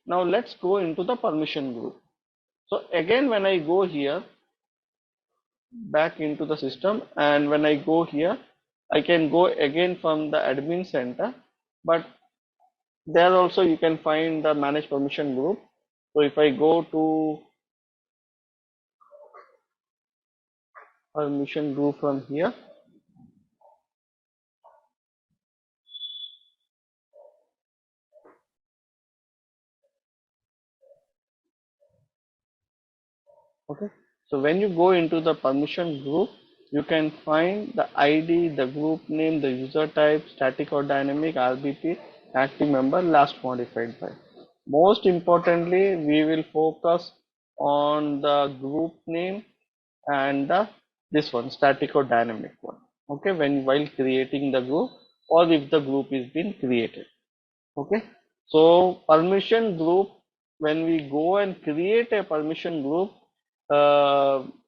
Now let's go into the permission group. So again, when I go here back into the system, and when I go here, I can go again from the admin center, but there also you can find the manage permission group. So if I go to permission group from here, okay, so when you go into the permission group, you can find the ID, the group name, the user type, static or dynamic, RBP, active member, last modified by. Most importantly, we will focus on the group name and the this one, static or dynamic one. Okay, when while creating the group, or if the group is being created. Okay, so permission group, when we go and create a permission group,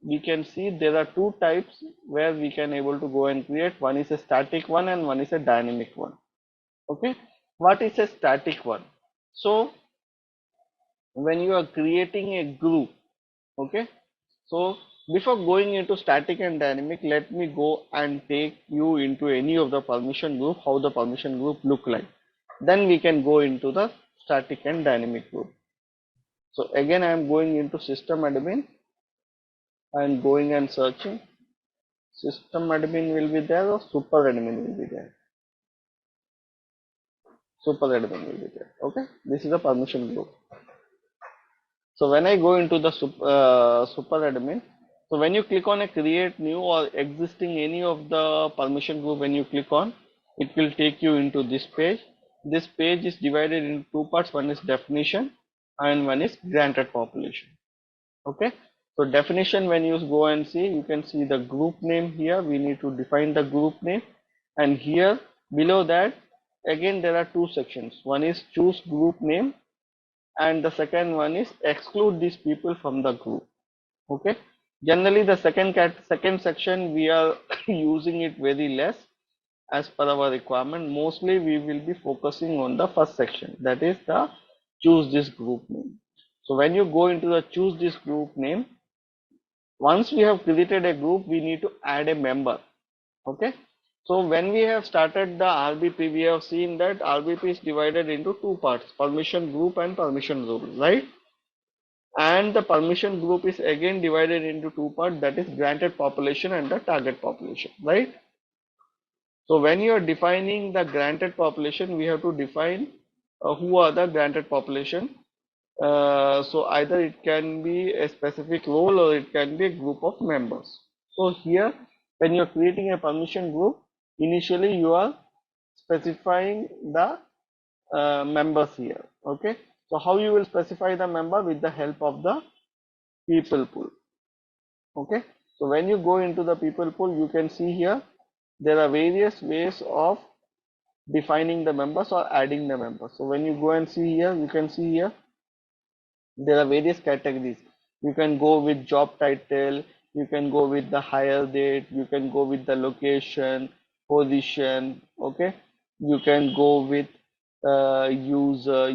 we can see there are two types where we can able to go and create. One is a static one and one is a dynamic one. Okay, what is a static one? So when you are creating a group, okay, so before going into static and dynamic, let me go and take you into any of the permission group, how the permission group look like. Then we can go into the static and dynamic group. So again, I am going into system admin and going and searching. System admin will be there or super admin will be there. Super admin will be there. Okay, this is a permission group. So when I go into the super admin, so when you click on a create new or existing any of the permission group, when you click on, it will take you into this page. This page is divided into two parts. One is definition and one is granted population. Okay, so definition, when you go and see, you can see the group name here. We need to define the group name, and here below that again there are two sections. One is choose group name and the second one is exclude these people from the group. Okay, generally the second section we are using it very less as per our requirement. Mostly we will be focusing on the first section, that is the choose this group name. So when you go into the choose this group name, once we have created a group, we need to add a member. Okay, so when we have started the RBP, we have seen that RBP is divided into two parts, permission group and permission rule, right? And the permission group is again divided into two parts, that is granted population and the target population, right? So when you are defining the granted population, we have to define who are the granted population. So either it can be a specific role or it can be a group of members. So here, when you are creating a permission group, initially you are specifying the members here. Okay, so how you will specify the member? With the help of the people pool. Okay, so when you go into the people pool, you can see here there are various ways of defining the members or adding the members. So when you go and see here, you can see here there are various categories. You can go with job title, you can go with the hire date, you can go with the location, position. Okay, you can go with username.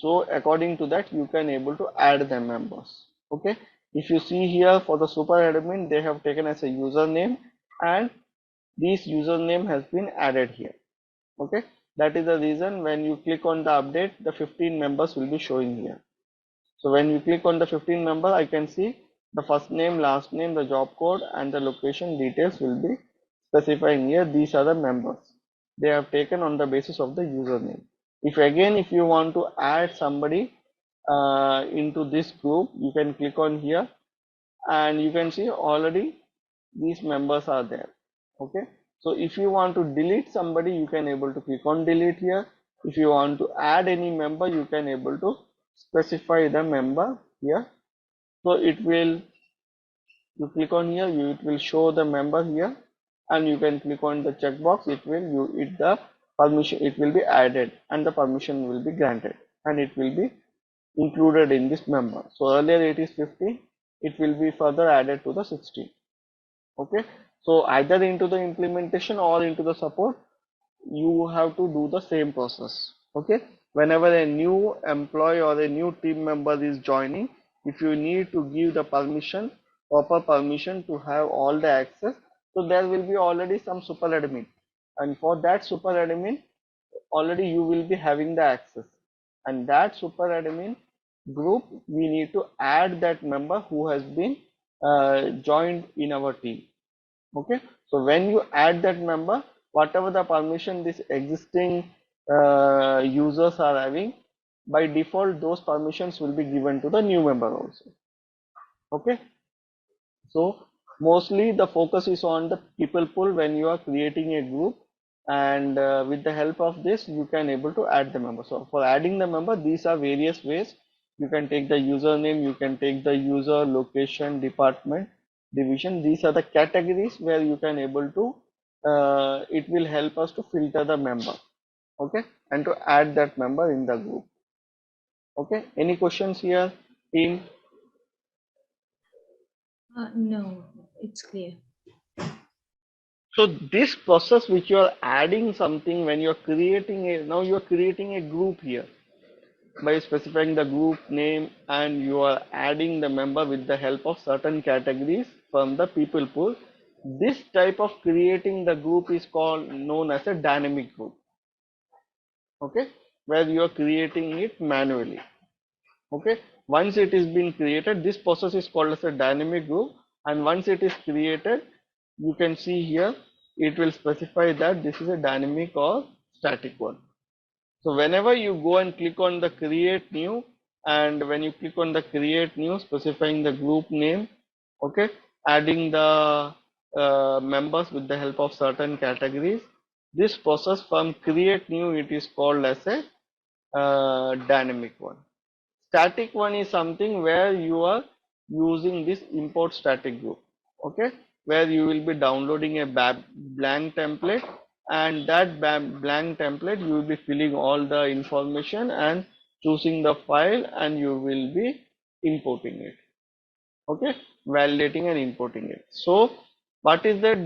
So according to that, you can able to add the members. Okay, if you see here for the super admin, they have taken as a username, and this username has been added here. Okay, that is the reason when you click on the update, the 15 members will be showing here. So when you click on the 15 member, I can see the first name, last name, the job code and the location details will be specifying here. These are the members they have taken on the basis of the username. If you want to add somebody into this group, you can click on here and you can see already these members are there. Okay, so if you want to delete somebody, you can able to click on delete here. If you want to add any member, you can able to specify the member here. So it will, you click on here, it will show the member here, and you can click on the checkbox. It will the permission, it will be added and the permission will be granted and it will be included in this member. So earlier it is 50, it will be further added to the 60. Okay, so either into the implementation or into the support, you have to do the same process. Okay, whenever a new employee or a new team member is joining, if you need to give the permission, proper permission to have all the access, so there will be already some super admin, and for that super admin already you will be having the access, and that super admin group we need to add that member who has been joined in our team. Okay, so when you add that member, whatever the permission this existing users are having, by default those permissions will be given to the new member also. Okay, so mostly the focus is on the people pool when you are creating a group, and with the help of this you can able to add the member. So for adding the member, these are various ways. You can take the username, you can take the user, location, department, division. These are the categories where you can able to it will help us to filter the member. Okay, and to add that member in the group. Okay, any questions here, team? No, it's clear. So this process which you are adding something, when you are creating a, now you are creating a group here by specifying the group name, and you are adding the member with the help of certain categories from the people pool. This type of creating the group is called known as a dynamic group. Okay, where you are creating it manually. Okay, once it is been created, this process is called as a dynamic group, and once it is created, you can see here it will specify that this is a dynamic or static one. So whenever you go and click on the create new, and when you click on the create new, specifying the group name, okay, adding the members with the help of certain categories, this process from create new, it is called as a dynamic one. Static one is something where you are using this import static group. Okay, where you will be downloading a blank template, and that blank template you will be filling all the information and choosing the file, and you will be importing it. Okay, validating and importing it. So what is the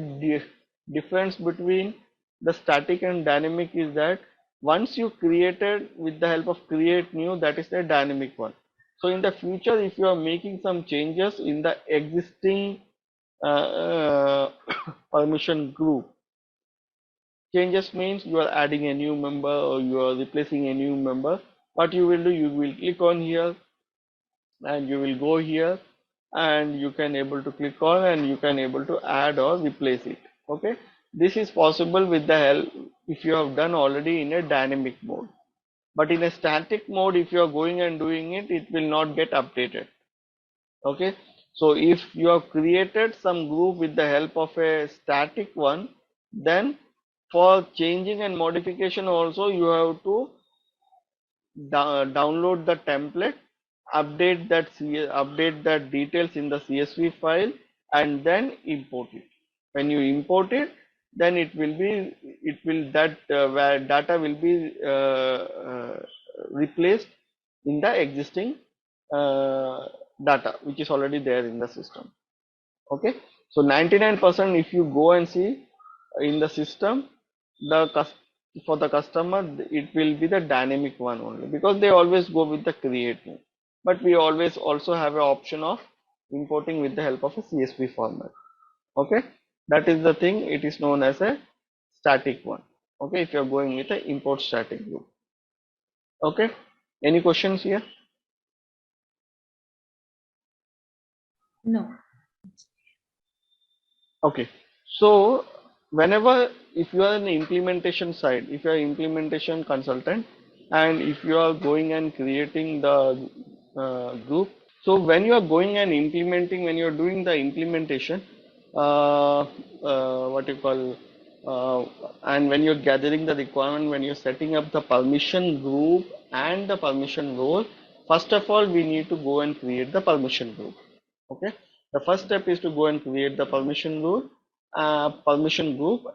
difference between the static and dynamic is that once you created with the help of create new, that is the dynamic one. So in the future, if you are making some changes in the existing permission group, changes means you are adding a new member or you are replacing a new member, what you will do, you will click on here, and you will go here, and you can able to click on, and you can able to add or replace it. Okay, this is possible with the help if you have done already in a dynamic mode, but in a static mode, if you are going and doing it, it will not get updated. Okay, so if you have created some group with the help of a static one, then for changing and modification also you have to download the template, update that details in the CSV file, and then import it. When you import it, then it will that where data will be replaced in the existing uh, data which is already there in the system. Okay, so 99% if you go and see in the system, the for the customer it will be the dynamic one only, because they always go with the creating, but we always also have an option of importing with the help of a CSV format. Okay, that is the thing, it is known as a static one. Okay, if you are going with a import static group. Okay, any questions here? No. Okay, so whenever, if you are in the implementation side, if you are implementation consultant, and if you are going and creating the group, so when you are going and implementing, when you are doing the implementation, what you call, and when you're gathering the requirement, when you're setting up the permission group and the permission role, first of all, we need to go and create the permission group. Okay, the first step is to go and create the permission group,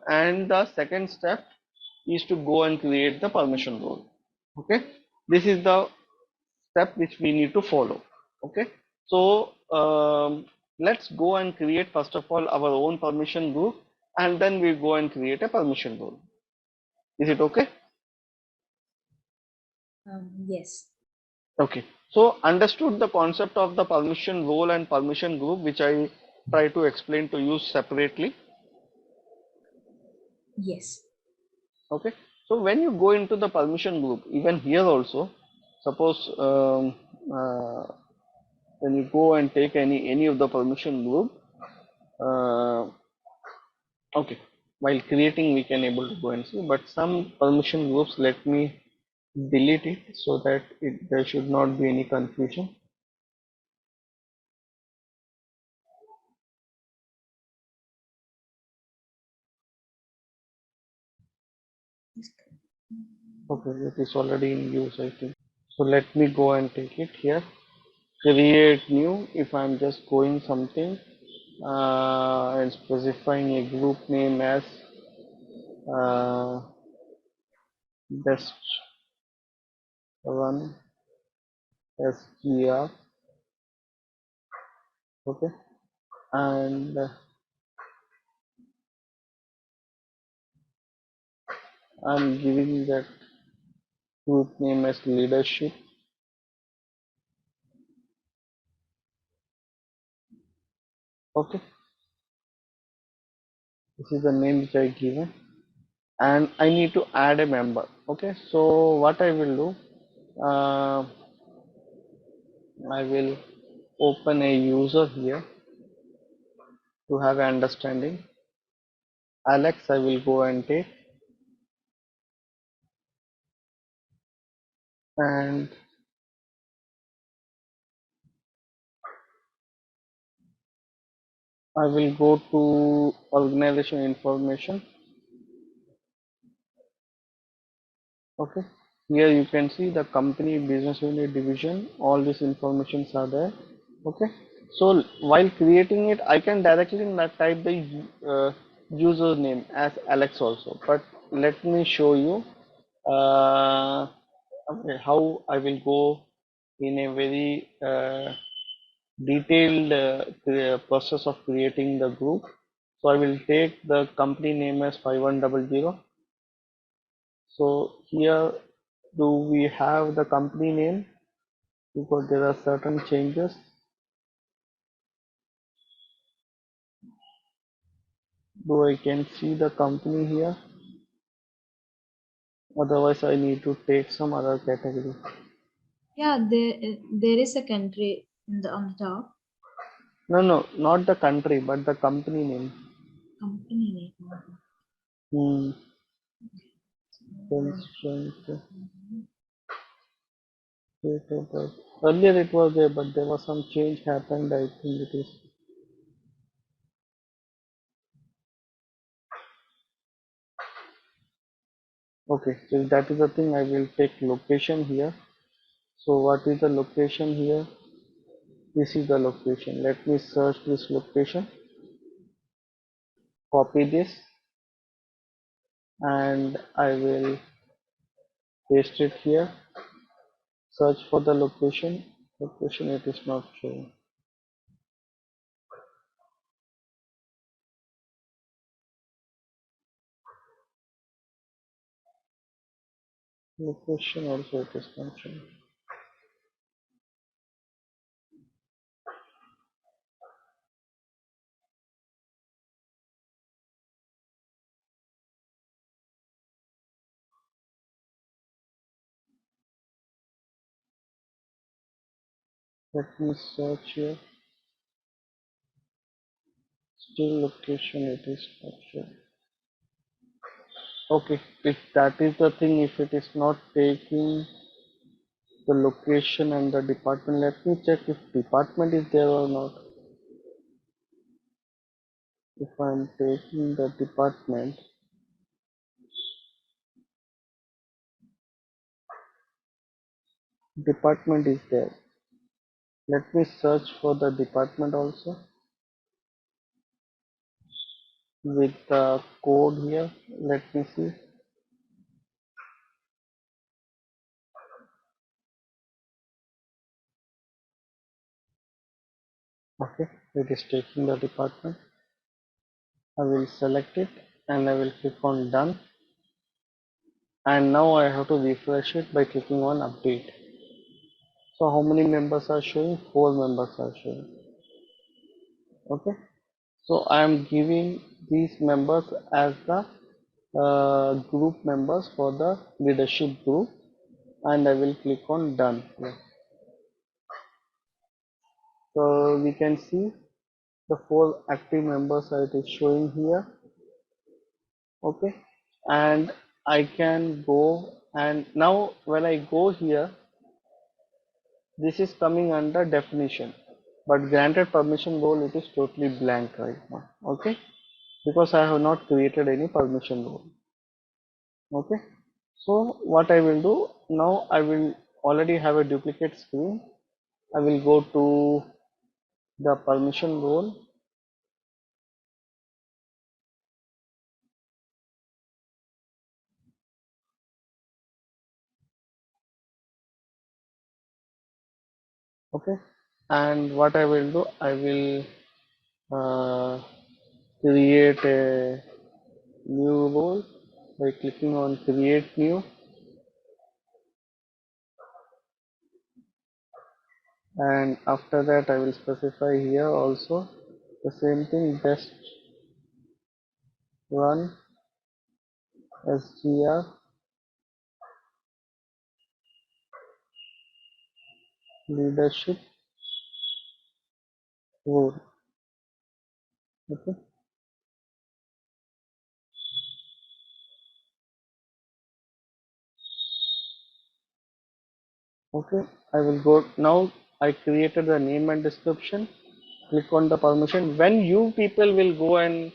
and the second step is to go and create the permission role. Okay, this is the step which we need to follow. Okay, so let's go and create first of all our own permission group, and then we go and create a permission role. Is it okay? Yes. Okay. So understood the concept of the permission role and permission group, which I try to explain to you separately. Yes. Okay. So when you go into the permission group, even here also, suppose when you go and take any of the permission group, uh, okay, while creating we can able to go and see, but some permission groups, let me delete it so that there should not be any confusion. Okay, it is already in use, I think. So let me go and take it here. Create new. If I'm just going something and specifying a group name as best run SGR. Okay, and I'm giving that group name as leadership. Okay, this is the name which I given, and I need to add a member. Okay, so what I will do, I will open a user here to have an understanding. Alex, I will go and take, and I will go to organization information. Okay, here you can see the company, business unit, division, all these informations are there. Okay, so while creating it, I can directly type the username as Alex also, but let me show you okay, how I will go in a very detailed process of creating the group. So I will take the company name as 5100. So here, do we have the company name? Because there are certain changes. Do I can see the company here? Otherwise, I need to take some other category. Yeah, there is a country in the on the top. No, no, not the country, but the company name. Company name. Hmm. Constraint. Earlier it was there, but there was some change happened. I think it is. Okay, so that is the thing. I will take location here. So what is the location here? This is the location. Let me search this location, copy this, and I will paste it here. Search for the location. Location, it is not showing. Location also it is not showing. Let me search here. Still location it is not showing. Okay, if that is the thing, if it is not taking the location and the department, let me check if department is there or not. If I'm taking the department is there. Let me search for the department also with the code here. Let me see. Okay, it is taking the department. I will select it and I will click on done, and now I have to refresh it by clicking on update. So how many members are showing? 4 members are showing. Okay, so I am giving these members as the group members for the leadership group, and I will click on done here. So we can see the 4 active members it is showing here. Okay, and I can go, and now when I go here, this is coming under definition, but granted permission role it is totally blank right now. Okay, because I have not created any permission role. Okay, so what I will do now, I will already have a duplicate screen. I will go to the permission role. Okay, and what I will do, I will create a new role by clicking on create new, and after that I will specify here also the same thing, best run SGR leadership role. Okay, okay, I will go now. I created the name and description. Click on the permission. When you people will go and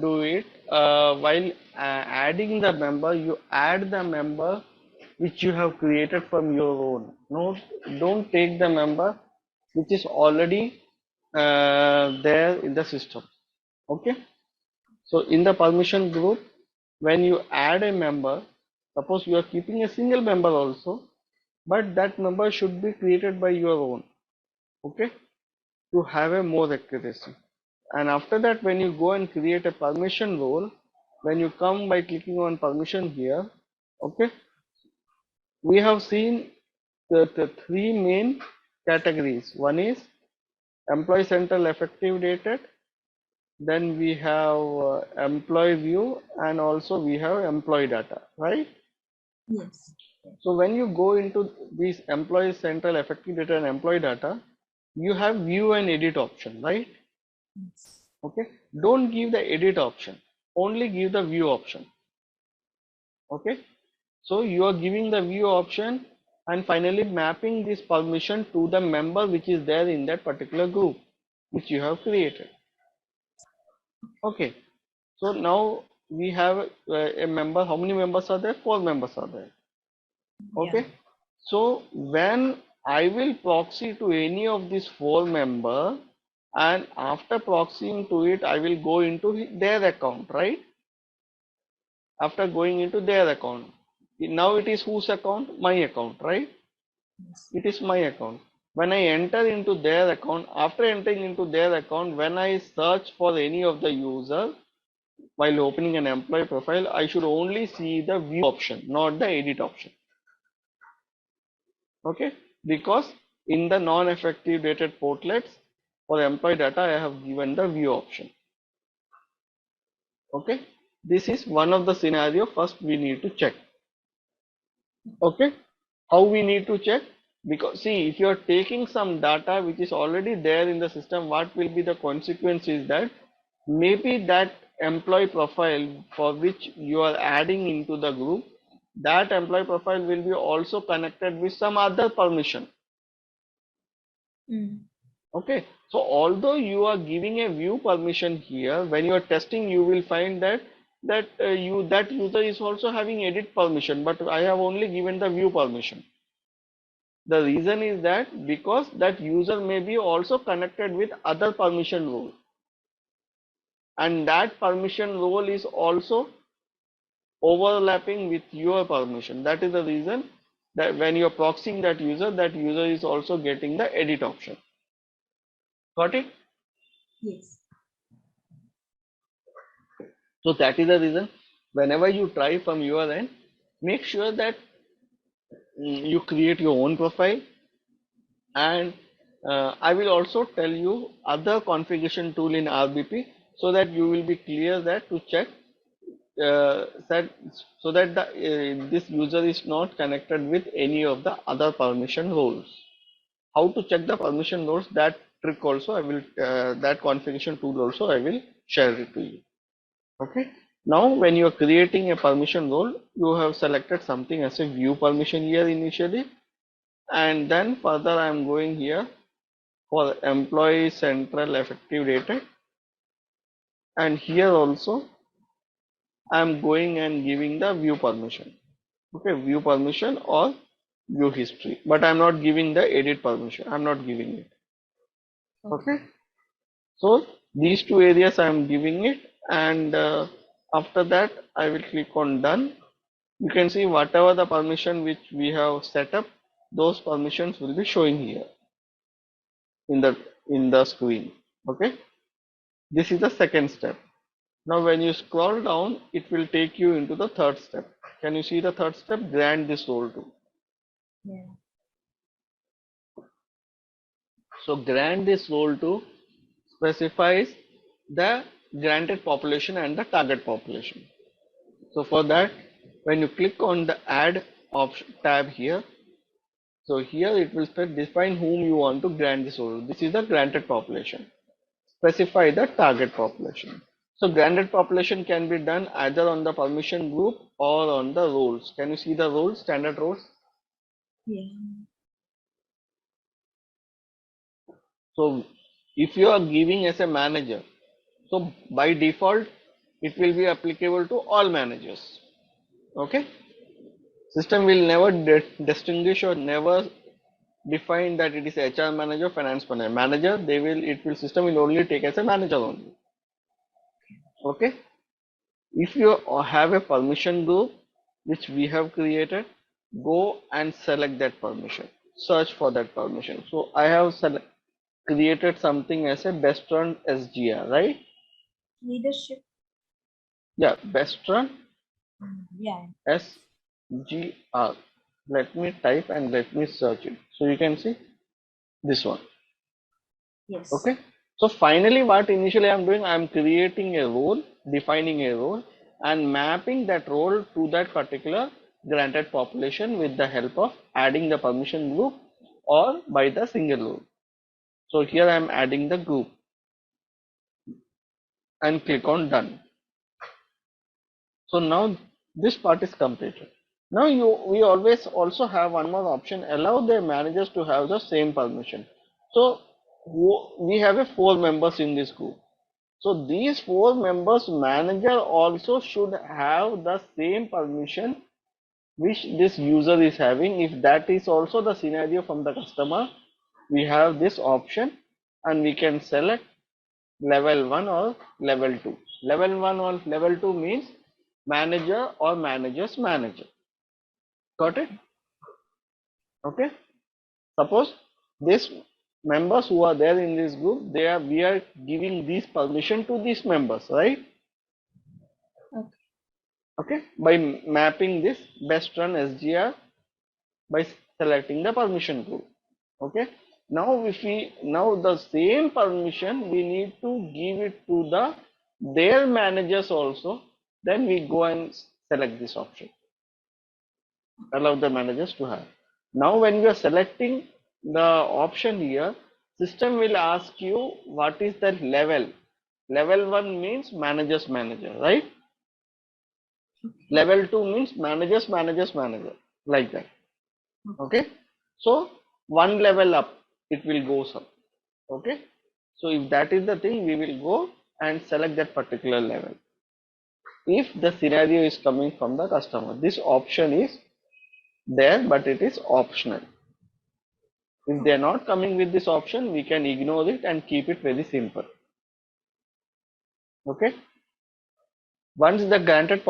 do it, while adding the member, you add the member which you have created from your own. No, don't take the member which is already there in the system. Okay, so in the permission group, when you add a member, suppose you are keeping a single member also, but that member should be created by your own. Okay, to have a more accuracy. And after that, when you go and create a permission role, when you come by clicking on permission here, okay, we have seen the 3 main categories. One is employee central effective dated, then we have employee view, and also we have employee data, right? Yes. So when you go into these employee central effective data and employee data, you have view and edit option, right? Yes. Okay, don't give the edit option, only give the view option. Okay, so you are giving the view option and finally mapping this permission to the member which is there in that particular group which you have created. Okay, so now we have a member. How many members are there? 4 members are there. Okay, Yeah. so when I will proxy to any of these 4 member, and after proxying to it, I will go into their account, right? After going into their account, now it is whose account? My account, right? Yes. It is my account. When I enter into their account, after entering into their account, when I search for any of the user while opening an employee profile, I should only see the view option, not the edit option. Okay, because in the non-effective dated portlets for employee data, I have given the view option. Okay, this is one of the scenario. First we need to check. Okay, how we need to check? Because see, if you are taking some data which is already there in the system, what will be the consequence is that maybe that employee profile for which you are adding into the group, that employee profile will be also connected with some other permission. Mm. Okay, so although you are giving a view permission here, when you are testing, you will find that that user is also having edit permission, but I have only given the view permission. The reason is that because that user may be also connected with other permission role, and that permission role is also overlapping with your permission. That is the reason that when you are proxying that user is also getting the edit option. Got it? Yes. So that is the reason whenever you try from your end, make sure that you create your own profile, and I will also tell you other configuration tool in RBP so that you will be clear that to check that so that this user is not connected with any of the other permission roles. How to check the permission roles, that trick also I will that configuration tool also I will share it to you. Okay. Now when you are creating a permission role, you have selected something as a view permission here initially, and then further I am going here for employee central effective date, and here also I am going and giving the view permission. Okay, view permission or view history, but I'm not giving the edit permission. I'm not giving it. Okay, so these two areas I'm giving it, and after that I will click on done. You can see whatever the permission which we have set up, those permissions will be showing here in the screen. Okay, this is the second step. Now when you scroll down, it will take you into the third step. Can you see the third step? Grant this role to. Yeah. So grant this role to specifies the granted population and the target population. So for that, when you click on the add option tab here, so here it will define whom you want to grant this role. This is the granted population. Specify the target population. So granted population can be done either on the permission group or on the roles. Can you see the roles, standard roles? Yeah. So if you are giving as a manager, so by default, it will be applicable to all managers. Okay. System will never distinguish or never define that it is HR manager, finance manager. System will only take as a manager only. Okay. If you have a permission group which we have created, go and select that permission. Search for that permission. So I have created something as a best run SGR, right? Leadership. Yeah, best run Yeah. SGR. Let me type and let me search it. So you can see this one. Yes. Okay. So finally, what initially I'm doing, I'm creating a role, defining a role, and mapping that role to that particular granted population with the help of adding the permission group or by the single role. So here I'm adding the group and click on done. So now this part is completed. Now we always also have one more option, allow the managers to have the same permission. So we have 4 members in this group. So these 4 members manager also should have the same permission which this user is having. If that is also the scenario from the customer, we have this option and we can select level 1 or level 2. Level 1 or level 2 means manager or manager's manager. Got it? Okay. Suppose these members who are there in this group, we are giving this permission to these members, right? Okay. Okay, by mapping this best run SGR by selecting the permission group. Okay, now the same permission we need to give it to their managers also. Then we go and select this option, allow the managers to have. Now when we are selecting the option here, system will ask you what is the level. Level 1 means managers manager, right? Level 2 means managers manager, like that. Okay, so one level up it will go up. Okay, so if that is the thing, we will go and select that particular level. If the scenario is coming from the customer, this option is there, but it is optional. If they are not coming with this option, we can ignore it and keep it very simple. Okay, once the granted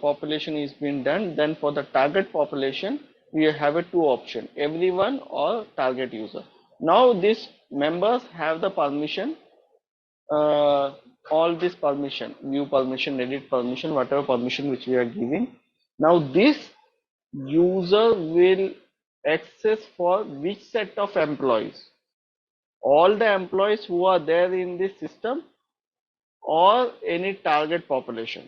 population is been done, then for the target population we have a 2 option, everyone or target user. Now these members have the permission all this permission, view permission, edit permission, whatever permission which we are giving. Now this user will access for which set of employees? All the employees who are there in this system or any target population.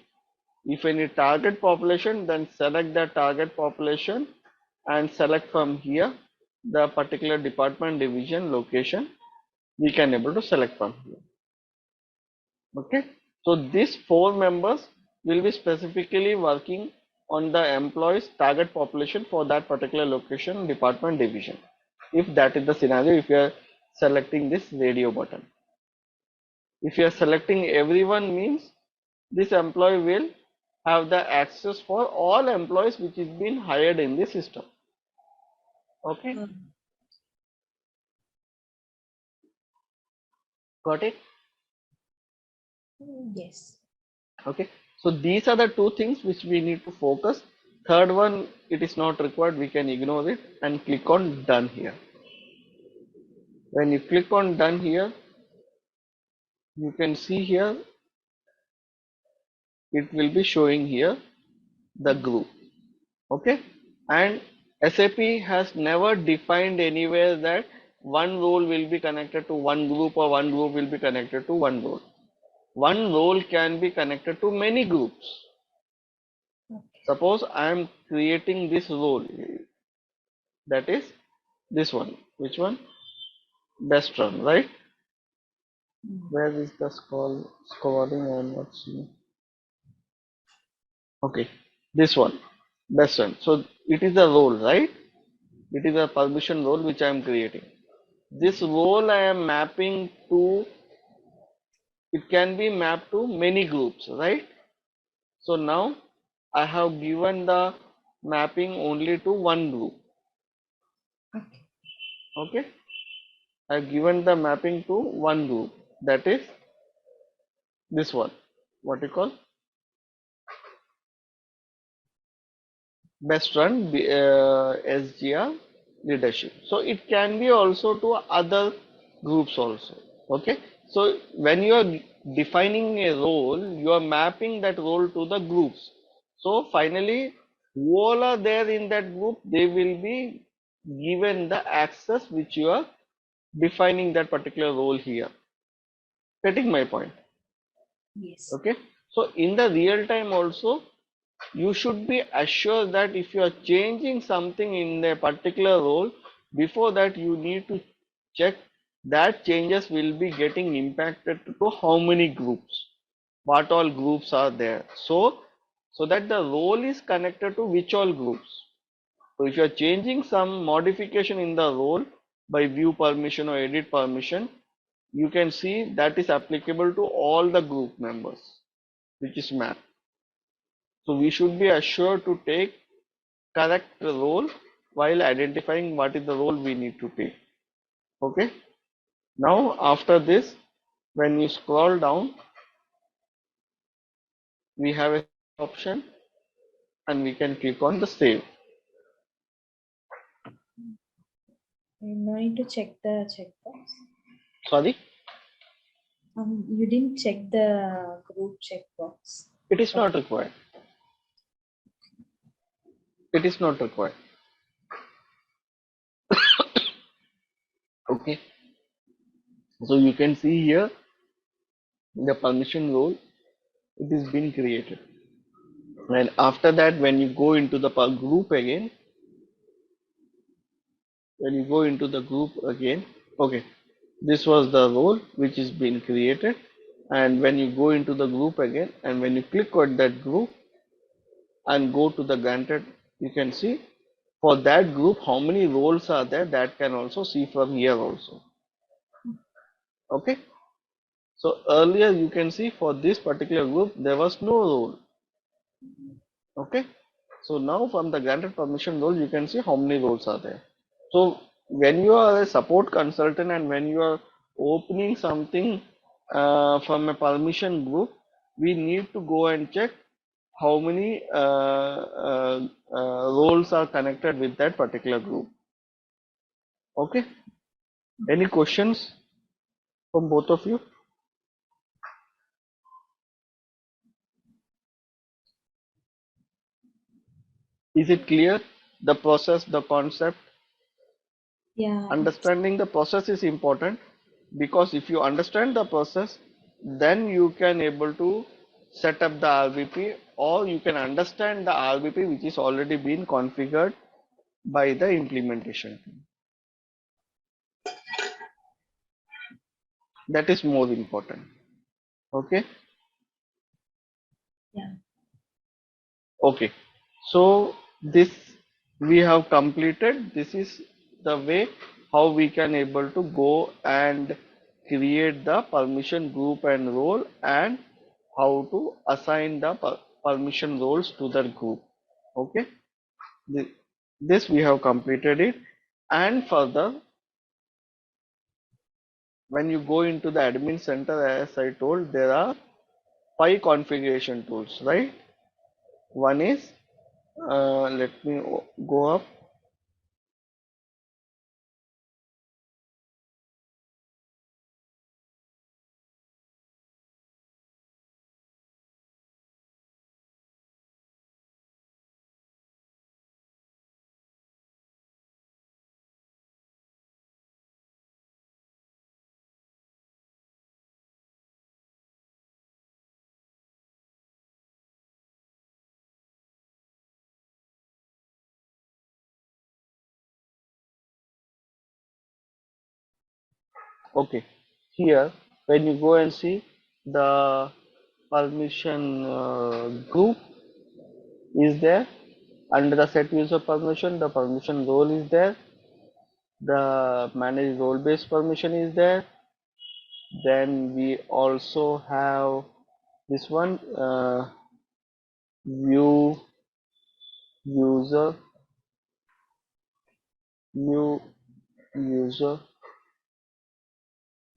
If any target population, then select the target population and select from here the particular department, division, location. We can able to select from here. Okay, so these 4 members will be specifically working on the employees target population for that particular location, department, division. If that is the scenario, if you are selecting this radio button. If you are selecting everyone, means this employee will have the access for all employees which is been hired in the system. Okay, got it? Yes. Okay, so these are the 2 things which we need to focus. Third one, it is not required, we can ignore it and click on done here. When you click on done here, you can see here it will be showing here the group. Okay, and SAP has never defined anywhere that one role will be connected to one group or one group will be connected to one role. One role can be connected to many groups. Okay. Suppose I am creating this role, that is this one. Which one? Best run, right? Where is the scoring? I am not seeing. Okay, this one, best run. So it is a role, right? It is a permission role which I am creating. This role I am mapping to, it can be mapped to many groups, right? So now I have given the mapping only to one group. Okay. Okay, I have given the mapping to one group, that is this one. What you call best run SGR leadership. So it can be also to other groups also. Okay, so when you are defining a role, you are mapping that role to the groups. So finally, who all are there in that group, they will be given the access which you are defining that particular role here. Getting my point? Yes. Okay, so in the real time also, you should be assured that if you are changing something in a particular role, before that you need to check that changes will be getting impacted to how many groups, what all groups are there, so that the role is connected to which all groups. So if you are changing some modification in the role by view permission or edit permission, you can see that is applicable to all the group members which is mapped. So we should be assured to take correct role while identifying what is the role we need to take. Okay, now after this, when you scroll down, we have a option and we can click on the save. No need to check the checkbox. Sorry, You didn't check the group checkbox. it is not required. It is not required. Okay, so you can see here the permission role, it is been created, and after that when you go into the group again, okay, this was the role which is being created, and when you go into the group again and when you click on that group and go to the granted, you can see for that group how many roles are there, that can also see from here also. Okay, so earlier you can see for this particular group there was no role. Okay, so now from the granted permission role you can see how many roles are there. So when you are a support consultant and when you are opening something from a permission group, we need to go and check how many roles are connected with that particular group. Okay, any questions from both of you? Is it clear? The process, the concept? Yeah, Understanding the process is important, because if you understand the process, then you can able to set up the RBP, or you can understand the RBP which is already been configured by the implementation team. That is more important. Okay. yeah, Okay. So this we have completed. This is the way how we can able to go and create the permission group and role, and how to assign the permission roles to the group. Okay. This we have completed it. And further, when you go into the admin center, as I told, there are 5 configuration tools, right? One is, let me go up. Okay, here when you go and see the permission group is there, under the set user permission, the permission role is there, the manage role based permission is there. Then we also have this one, view user, new user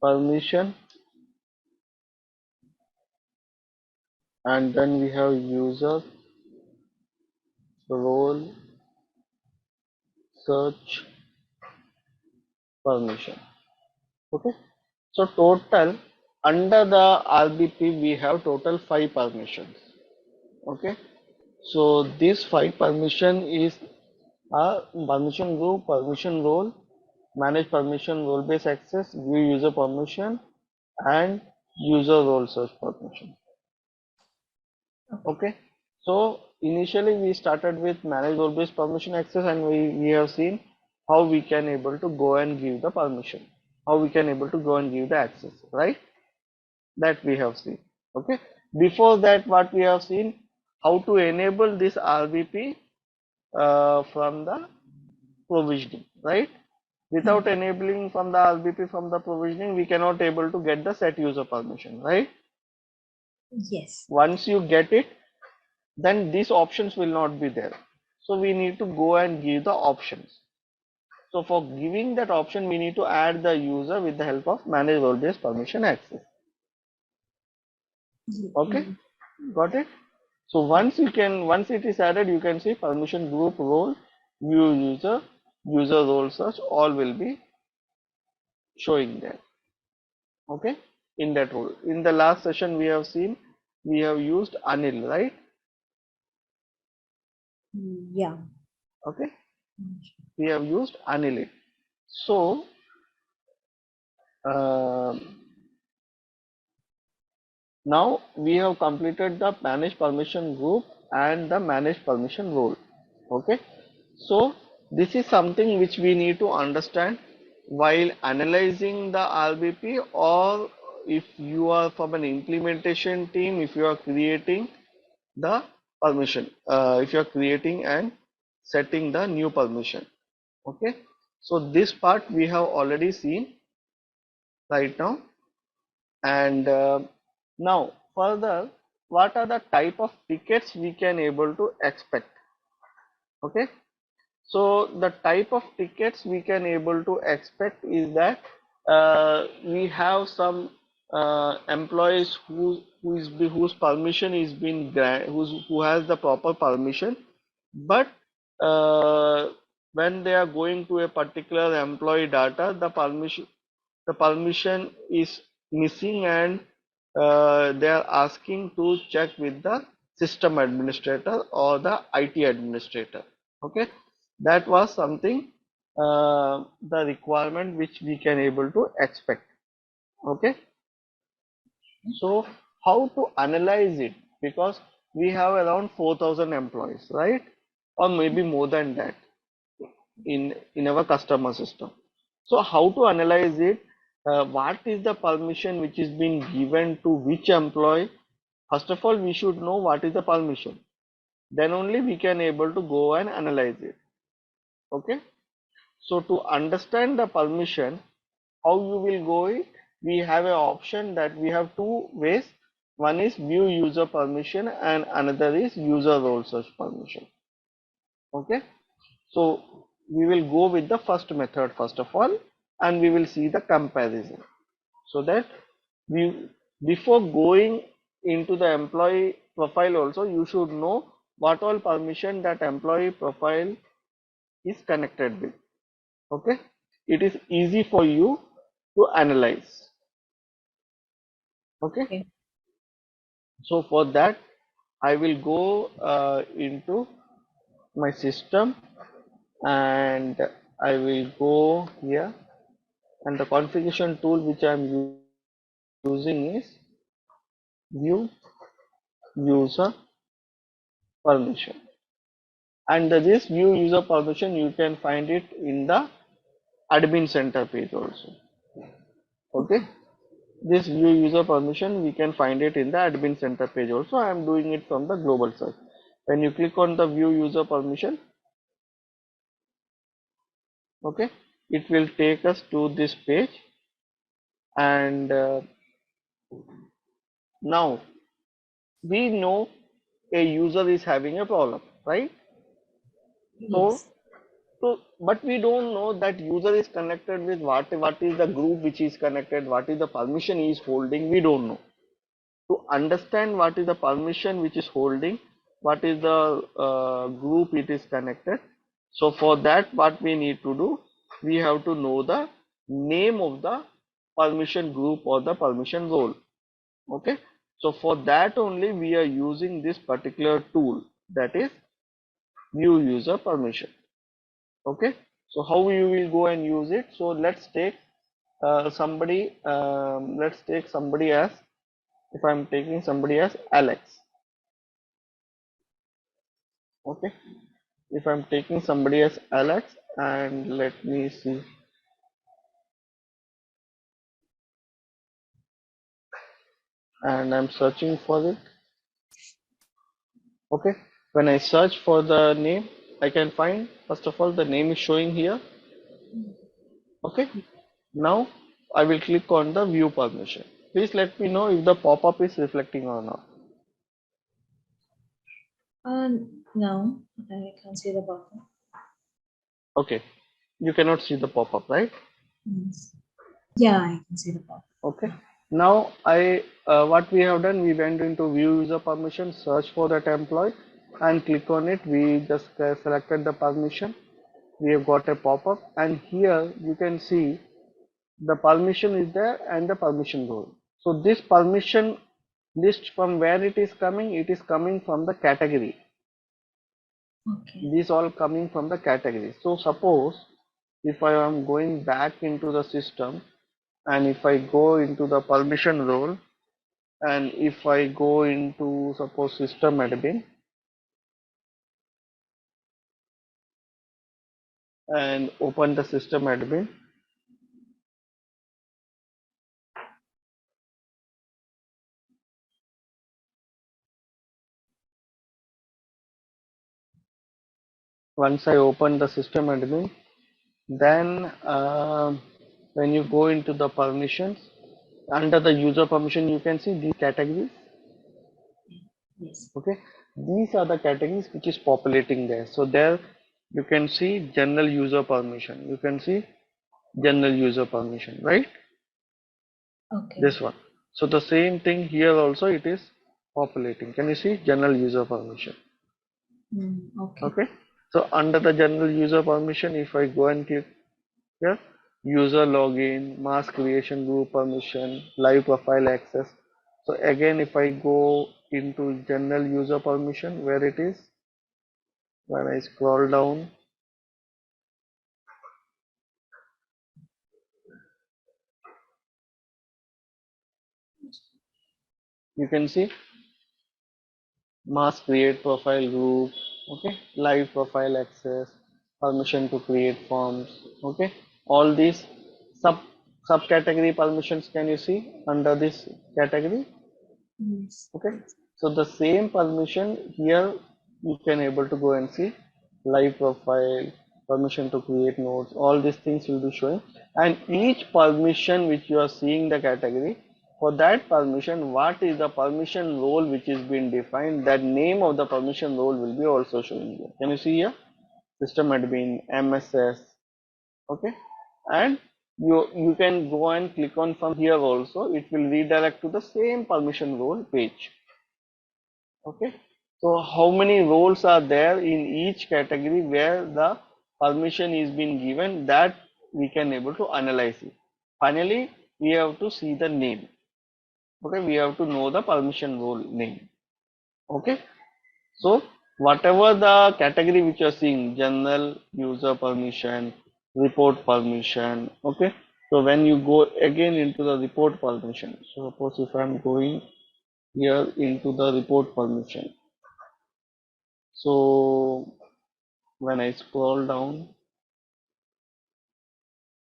permission, and then we have user role search permission. Okay, so total under the RBP we have total 5 permissions. Okay, so this 5 permission is a permission group, permission role, manage permission role based access, view user permission, and user role search permission. Okay, so initially we started with manage role based permission access, and we have seen how we can able to go and give the permission, how we can able to go and give the access, right? That we have seen. Okay, before that what we have seen, how to enable this RBP from the provisioning, right? Without enabling from the RBP from the provisioning, we cannot able to get the set user permission, right? yes, Once you get it, then these options will not be there. So we need to go and give the options. So for giving that option, we need to add the user with the help of manage role based permission access. Okay, got it? So once it is added, you can see permission group role, view user, user role search, all will be showing there. Okay, in that role. In the last session we have seen, we have used Anil, right? yeah. Okay, we have used Anil. So now we have completed the manage permission group and the manage permission role. Okay, so this is something which we need to understand while analyzing the RBP, or if you are from an implementation team, if you are creating the permission, if you are creating and setting the new permission. Okay, so this part we have already seen right now. And now further, what are the type of tickets we can able to expect? Okay, so the type of tickets we can able to expect is that we have some employees whose permission is being granted, who has the proper permission, but uh, when they are going to a particular employee data, the permission is missing, and they are asking to check with the system administrator or the IT administrator. Okay, that was something the requirement which we can able to expect. Okay, so how to analyze it, because we have around 4,000 employees, right, or maybe more than that in our customer system. So how to analyze it? What is the permission which is being given to which employee? First of all, we should know what is the permission. Then only we can able to go and analyze it. Okay. So to understand the permission, how you will go it? We have an option that we have two ways. One is view user permission and another is user role search permission. Okay. So we will go with the first method first of all, and we will see the comparison. So that we, before going into the employee profile also, you should know what all permission that employee profile is connected with. Okay, it is easy for you to analyze. Okay, Okay. so for that I will go into my system, and I will go here, and the configuration tool which I am using is view user permission. And this view user permission, you can find it in the admin center page also. Okay, this view user permission, we can find it in the admin center page also. I am doing it from the global search. When you click on the view user permission, okay, it will take us to this page, and now we know a user is having a problem, right? So Yes. but we don't know that user is connected with what is the group which is connected, what is the permission he is holding, we don't know. To understand what is the permission which is holding, what is the group it is connected, so for that what we need to do, we have to know the name of the permission group or the permission role. Okay, so for that only we are using this particular tool, that is view user permission. Okay, so how you will go and use it? So let's take let's take somebody as, if I'm taking somebody as Alex. Okay, if I'm taking somebody as Alex, and let me see, and I'm searching for it. Okay, when I search for the name, I can find, first of all, the name is showing here. Okay, now I will click on the view permission. Please let me know if the pop-up is reflecting or not. No, I can't see the button. Okay, you cannot see the pop-up, right? Yes. Yeah, I can see the button. Okay, now what we have done, we went into view user permission, search for that employee, and click on it. We just selected the permission. We have got a pop-up, and here you can see the permission is there and the permission role. So this permission list, from where it is coming, it is coming from the category. Okay. These all coming from the category. So suppose if I am going back into the system, and if I go into the permission role, and if I go into, suppose, system admin, and open the system admin, once I open the system admin, then when you go into the permissions, under the user permission, you can see these categories. Yes. Okay, these are the categories which is populating there. So there you can see general user permission, you can see general user permission, right? Okay. This one. So the same thing here also, it is populating. Can you see general user permission? Okay. Okay, so under the general user permission, if I go and click here, user login, mass creation, group permission, live profile access. So again, if I go into general user permission, where it is, When I scroll down, you can see mask create profile group, okay, live profile access, permission to create forms, okay, all these sub subcategory permissions can you see under this category. Yes. Okay, so the same permission here you can able to go and see live profile, permission to create nodes, all these things will be showing, and each permission which you are seeing the category, for that permission what is the permission role which is being defined, that name of the permission role will be also showing here. Can you see here? System admin, MSS, okay, and you can go and click on from here also, it will redirect to the same permission role page. Okay, so how many roles are there in each category where the permission is being given, that we can able to analyze it. Finally, we have to see the name. Okay, we have to know the permission role name. Okay, so whatever the category which you are seeing, general, user permission, report permission. Okay, so when you go again into the report permission, so suppose if I am going here into the report permission, so when I scroll down,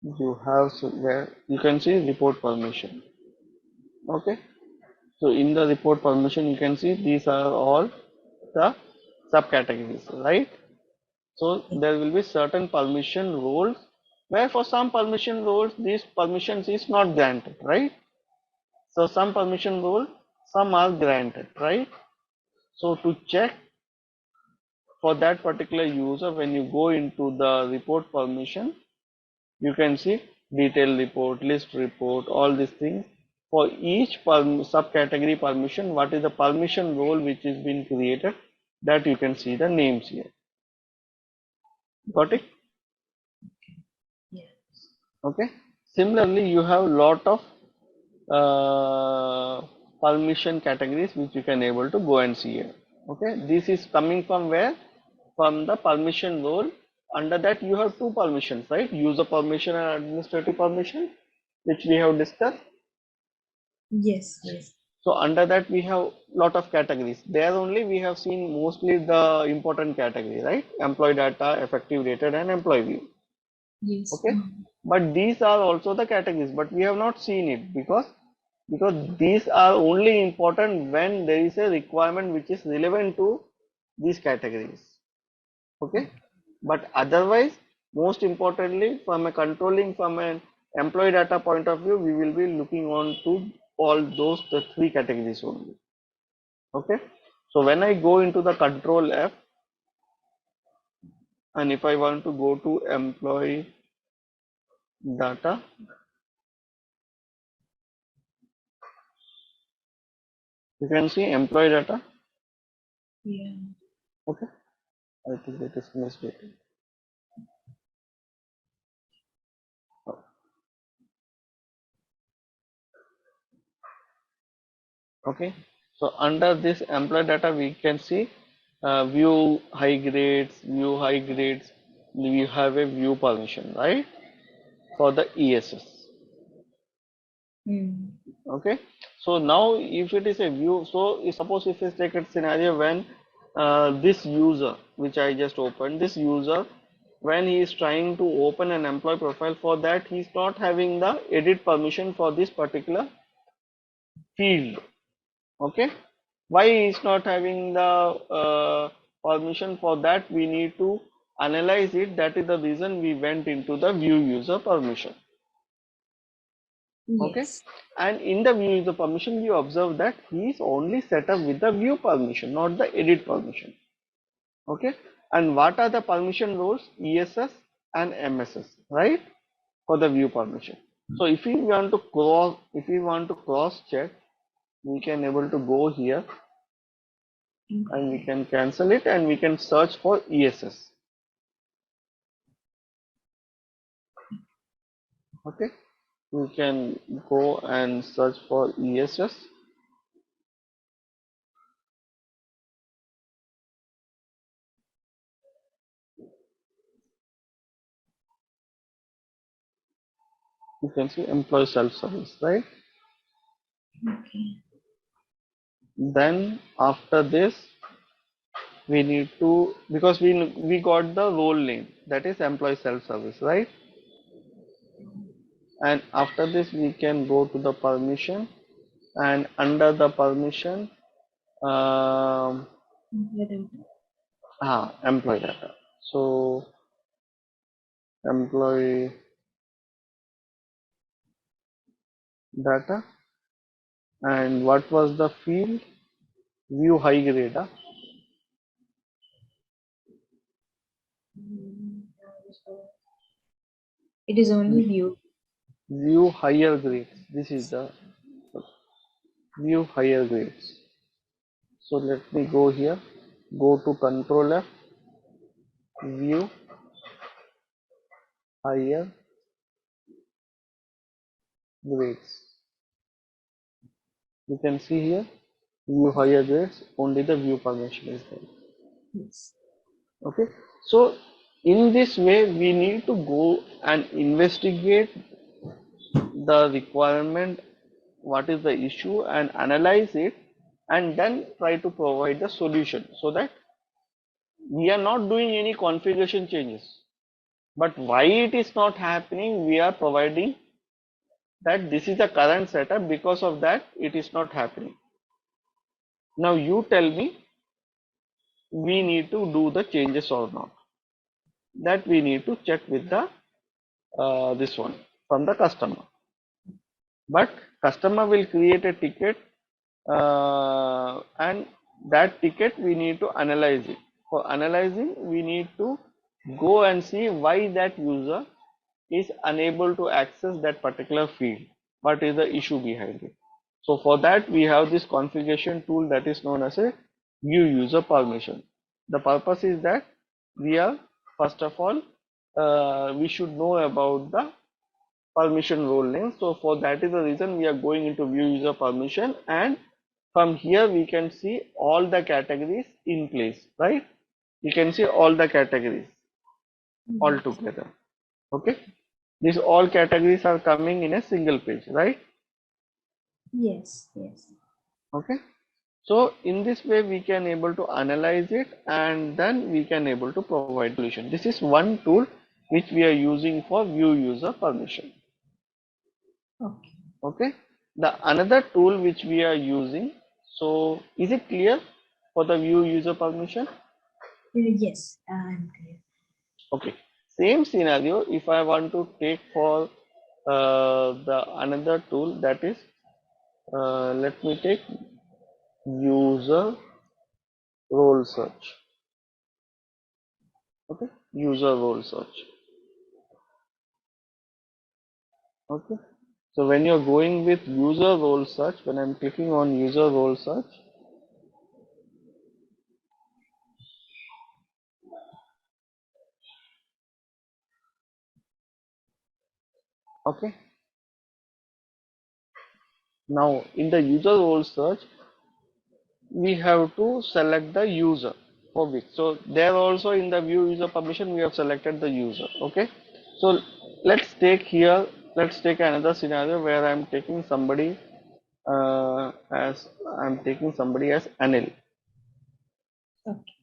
you have where you can see report permission. Okay, so in the report permission, you can see these are all the subcategories, right? So there will be certain permission roles where for some permission roles these permissions is not granted, right? So some permission role, some are granted, right? So to check for that particular user, when you go into the report permission, you can see detail report, list report, all these things. For each subcategory permission, what is the permission role which is being created, that you can see the names here. Got it? Yes. Okay. Similarly, you have lot of permission categories which you can able to go and see here. Okay. This is coming from where? From the permission role. Under that you have two permissions, right? User permission and administrative permission, which we have discussed. Yes. Yes. So under that we have lot of categories. There only we have seen mostly the important category, right? Employee data, effective rated, and employee view. Yes. Okay, but these are also the categories, but we have not seen it because these are only important when there is a requirement which is relevant to these categories. Okay, but otherwise, most importantly, from a controlling, from an employee data point of view, we will be looking on to all those the three categories only. Okay, so when I go into the control F, and if I want to go to employee data, you can see employee data. Yeah. Okay, I think that is misstated. Okay, so under this employee data, we can see view high grades, we have a view permission, right? For the ESS. Okay, so now if it is a view, so suppose if it's take a scenario when this user, which I just opened, this user, when he is trying to open an employee profile, for that he is not having the edit permission for this particular field. Okay, why is not having the permission? For that we need to analyze it. That is the reason we went into the view user permission. Okay, Yes. and in the view user permission you observe that he is only set up with the view permission, not the edit permission. Okay, and what are the permission roles? ESS and MSS, right? For the view permission. So if we want to cross check, we can able to go here and we can cancel it and we can search for ESS. Okay, we can go and search for ESS. You can see employee self-service, right? Okay. Then after this, we need to, because we got the role name, that is employee self-service, right? And after this, we can go to the permission, and under the permission, um, employee data. So employee data, and what was the field? View high grade. It is only view. View higher grades. This is the view higher grades. So let me go here, go to control F, view higher grades. You can see here, view higher grades, only the view permission is there. Yes. Okay, so in this way, we need to go and investigate the requirement, what is the issue, and analyze it, and then try to provide the solution, so that we are not doing any configuration changes. But why it is not happening, we are providing that this is the current setup, because of that it is not happening. Now you tell me, we need to do the changes or not. That we need to check with the this one from the customer. But customer will create a ticket, and that ticket we need to analyze it. For analyzing, we need to go and see why that user is unable to access that particular field. What is the issue behind it? So for that, we have this configuration tool that is known as a view user permission. The purpose is that we are, first of all, we should know about the permission role name. So for that is the reason we are going into view user permission, and from here we can see all the categories in place, right? You can see all the categories all together. Okay, these all categories are coming in a single page, right? Yes. Yes. Okay, so in this way we can able to analyze it, and then we can able to provide solution. This is one tool which we are using for view user permission. Okay. Okay, the another tool which we are using, so is it clear for the view user permission? Yes, I'm clear. Okay, same scenario, if I want to take for the another tool, that is, let me take user role search. Okay, user role search. Okay, so when you're going with user role search, when I'm clicking on user role search, okay, now in the user role search, we have to select the user for which. So there also in the view user permission, we have selected the user. Okay, so let's take here, let's take another scenario where I'm taking somebody as Anil. Okay.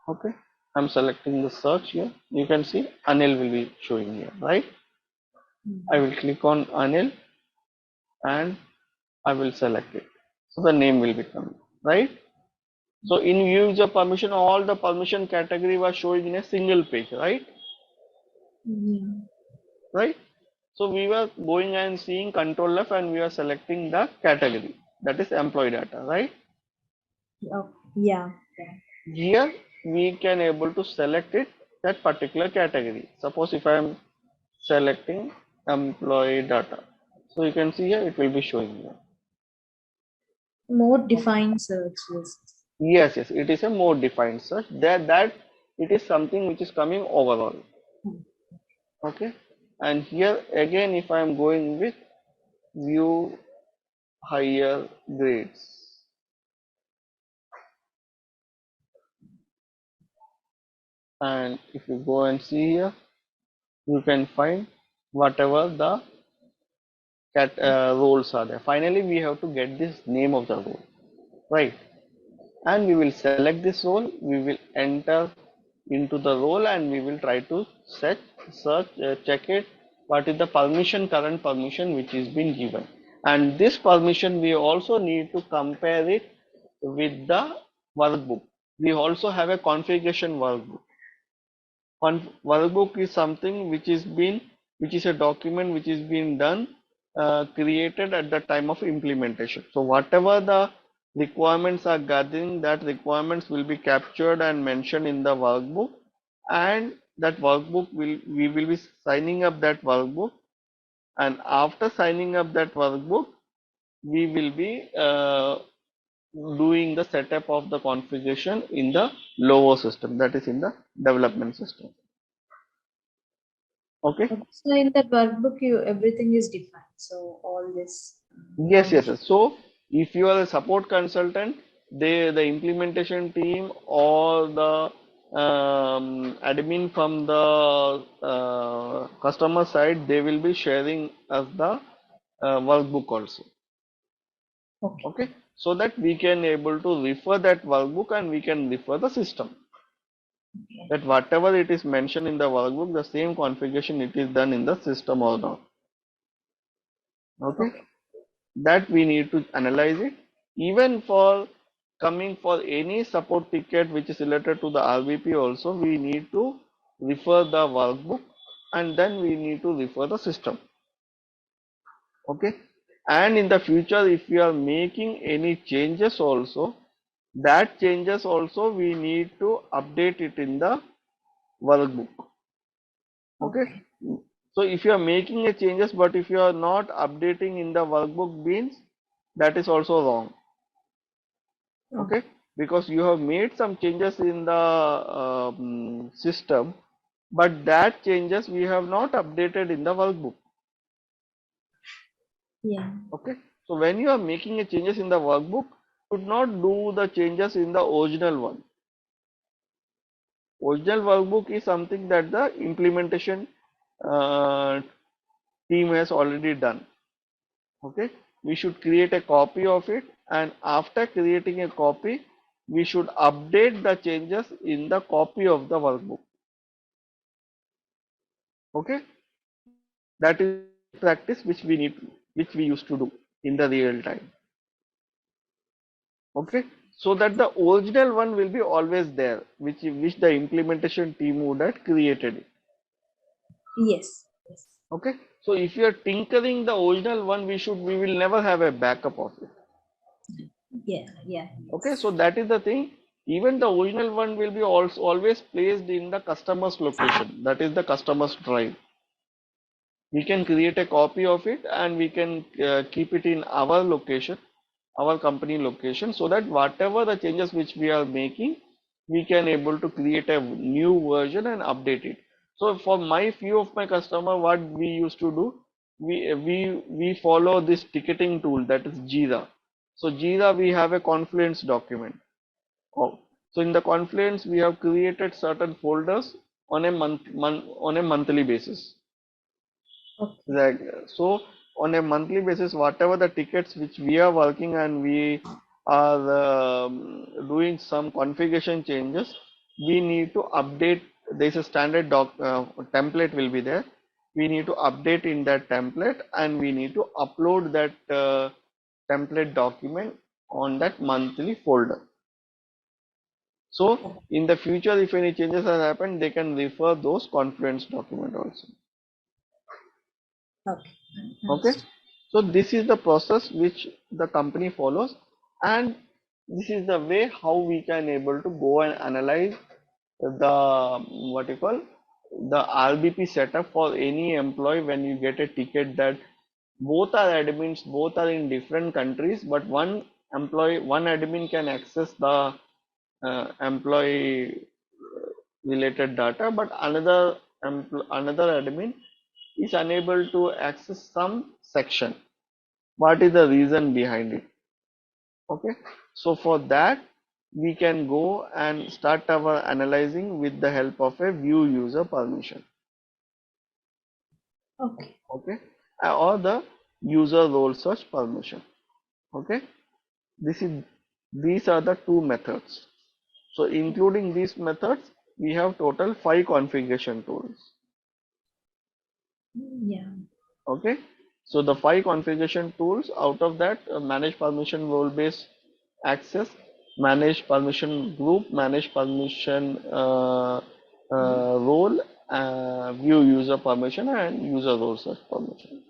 Okay, I'm selecting the search here. You can see Anil will be showing here, right? I will click on Anil and I will select it. So the name will become, right? So in user permission, all the permission category was showing in a single page, right? Yeah. Right? So we were going and seeing control F, and we are selecting the category, that is employee data, right? Oh, yeah. Here we can able to select it, that particular category. Suppose if I am selecting employee data, so you can see here it will be showing here. More defined search lists. Yes, yes, it is a more defined search. That it is something which is coming overall. Okay, and here again, if I am going with view higher grades, and if you go and see here, you can find whatever the roles are there. Finally, we have to get this name of the role, right? And we will select this role, we will enter into the role, and we will try to check it, what is the current permission which is being given. And this permission we also need to compare it with the workbook. We also have a configuration workbook. Workbook is something which is a document which is being done, created at the time of implementation. So whatever the requirements are gathering, that requirements will be captured and mentioned in the workbook, and that workbook we will be signing up that workbook, and after signing up that workbook, we will be doing the setup of the configuration in the lower system, that is in the development system. Okay. So in that workbook, everything is defined. So all this. Yes. So if you are a support consultant, the implementation team or the admin from the customer side, they will be sharing us the workbook also. Okay. So that we can able to refer that workbook, and we can refer the system. Okay. That whatever it is mentioned in the workbook, the same configuration it is done in the system or not. Okay. That we need to analyze it. Even for coming for any support ticket which is related to the RBP also, we need to refer the workbook, and then we need to refer the system. Okay. And in the future, if we are making any changes also, that changes also we need to update it in the workbook. Okay. So if you are making a changes, but if you are not updating in the workbook, means that is also wrong. Okay, because you have made some changes in the system, but that changes we have not updated in the workbook. Yeah. Okay, so when you are making a changes in the workbook, you should not do the changes in the original one. Original workbook is something that the implementation team has already done. Okay, we should create a copy of it, and after creating a copy, we should update the changes in the copy of the workbook. Okay, that is practice which we used to do in the real time. Okay, so that the original one will be always there, which the implementation team would have created it. Yes. Okay, so if you are tinkering the original one, we will never have a backup of it. Yeah. Okay, so that is the thing. Even the original one will be also always placed in the customer's location, that is the customer's drive. We can create a copy of it, and we can keep it in our location, our company location, so that whatever the changes which we are making, we can able to create a new version and update it. So for my few of my customer, what we used to do, we follow this ticketing tool, that is Jira. So Jira, we have a Confluence document. So in the Confluence, we have created certain folders on a monthly basis. So on a monthly basis, whatever the tickets which we are working, and we are doing some configuration changes, we need to update. There is a standard template will be there. We need to update in that template, and we need to upload that template document on that monthly folder. So in the future, if any changes have happened, they can refer those Confluence document also. Okay, so this is the process which the company follows, and this is the way how we can able to go and analyze the what you call the RBP setup for any employee. When you get a ticket that both are admins, both are in different countries, but one admin can access the employee related data, but another admin is unable to access some section. What is the reason behind it? Okay, so for that, we can go and start our analyzing with the help of a view user permission. Okay, or user role search permission. Okay, these are the two methods. So including these methods, we have total 5 configuration tools. Yeah. Okay, so the 5 configuration tools, out of that, manage permission role based access, manage permission group, manage permission role, view user permission, and user role search permission.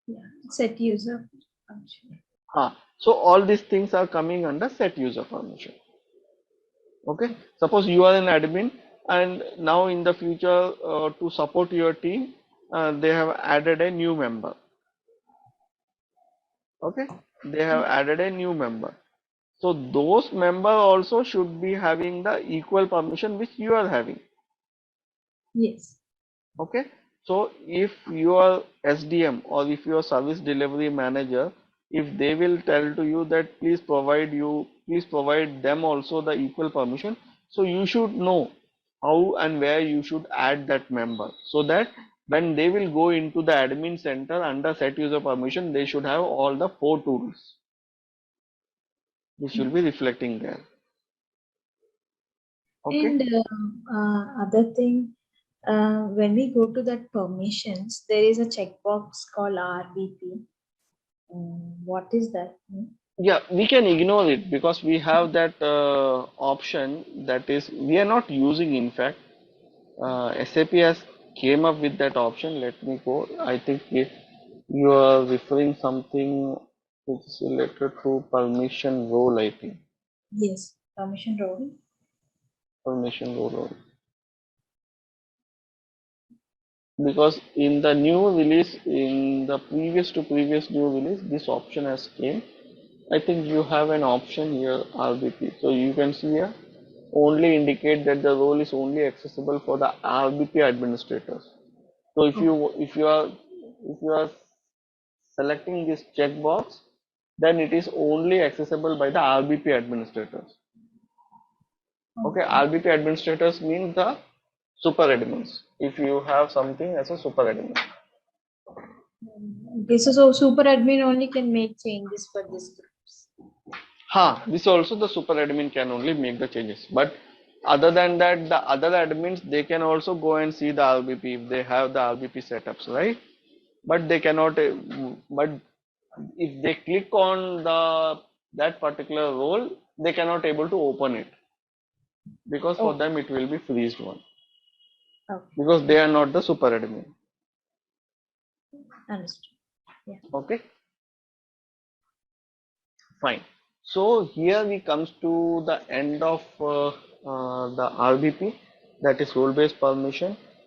Yeah. Set user function. So all these things are coming under set user permission. Okay, suppose you are an admin, and now in the future, to support your team, they have added a new member. Okay, they have added a new member. So those member also should be having the equal permission which you are having. Yes. Okay, so if your SDM or if your service delivery manager, if they will tell to you that please provide them also the equal permission, so you should know how and where you should add that member, so that when they will go into the admin center under set user permission, they should have all the 4 tools which will be reflecting there. Okay. And other thing, when we go to that permissions, there is a checkbox called RBP. What is that? Yeah, we can ignore it because we have that option that is we are not using. In fact, SAP has came up with that option. Let me go. I think if you are referring something which is related to permission role, I think Yes, permission role. permission role. Because in the new release, in the previous new release, this option has came. I think you have an option here, RBP. So you can see here, only indicate that the role is only accessible for the RBP administrators. So if you are selecting this checkbox, then it is only accessible by the RBP administrators. Okay, RBP administrators means the super admins. If you have something as a super admin. Okay, so super admin only can make changes for this groups. This also the super admin can only make the changes. But other than that, the other admins, they can also go and see the RBP if they have the RBP setups, right? But they cannot, but if they click on that particular role, they cannot able to open it because for them it will be freezed one because they are not the super admin. Understood. Yeah. Okay, fine. So here we comes to the end of the RBP, that is role based permission.